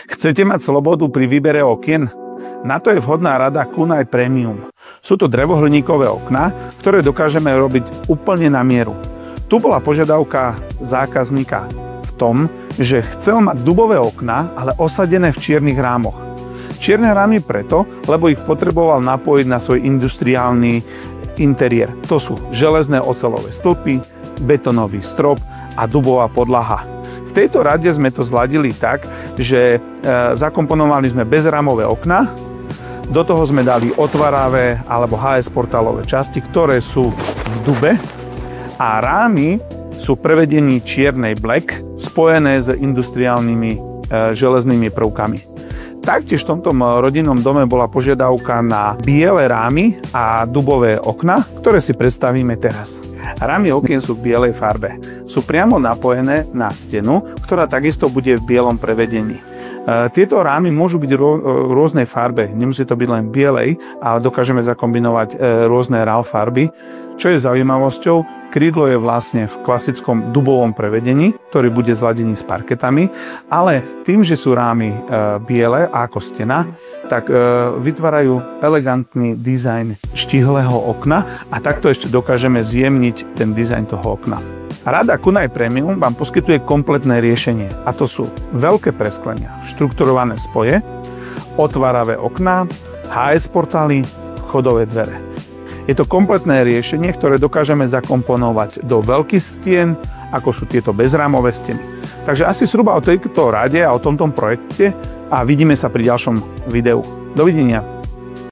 Chcete mať slobodu pri výbere okien? Na to je vhodná rada Kunai Premium. Sú to drevohliníkové okná, ktoré dokážeme robiť úplne na mieru. Tu bola požiadavka zákazníka v tom, že chcel mať dubové okná, ale osadené v čiernych rámoch. Čierne rámy preto, lebo ich potreboval napojiť na svoj industriálny interiér. To sú železné oceľové stĺpy, betónový strop a dubová podlaha. V tejto rade sme to zladili tak, že zakomponovali sme bezrámové okná, do toho sme dali otváravé alebo HS portálové časti, ktoré sú v dube a rámy sú prevedení čiernej black spojené s industriálnymi železnými prvkami. Taktiež v tomto rodinnom dome bola požiadavka na biele rámy a dubové okna, ktoré si predstavíme teraz. Rámy okien sú v bielej farbe. Sú priamo napojené na stenu, ktorá takisto bude v bielom prevedení. Tieto rámy môžu byť v rôznej farbe, nemusí to byť len bielej, ale dokážeme zakombinovať rôzne RAL farby. Čo je zaujímavosťou, krídlo je vlastne v klasickom dubovom prevedení, ktorý bude zladený s parketami, ale tým, že sú rámy biele ako stena, tak vytvárajú elegantný dizajn štihlého okna a takto ešte dokážeme zjemniť ten dizajn toho okna. Rada Kunai Premium vám poskytuje kompletné riešenie a to sú veľké presklenia, štrukturované spoje, otváravé okná, HS portály, chodové dvere. Je to kompletné riešenie, ktoré dokážeme zakomponovať do veľkých stien, ako sú tieto bezrámové steny. Takže asi zhruba o tejto rade a o tomto projekte a vidíme sa pri ďalšom videu. Dovidenia.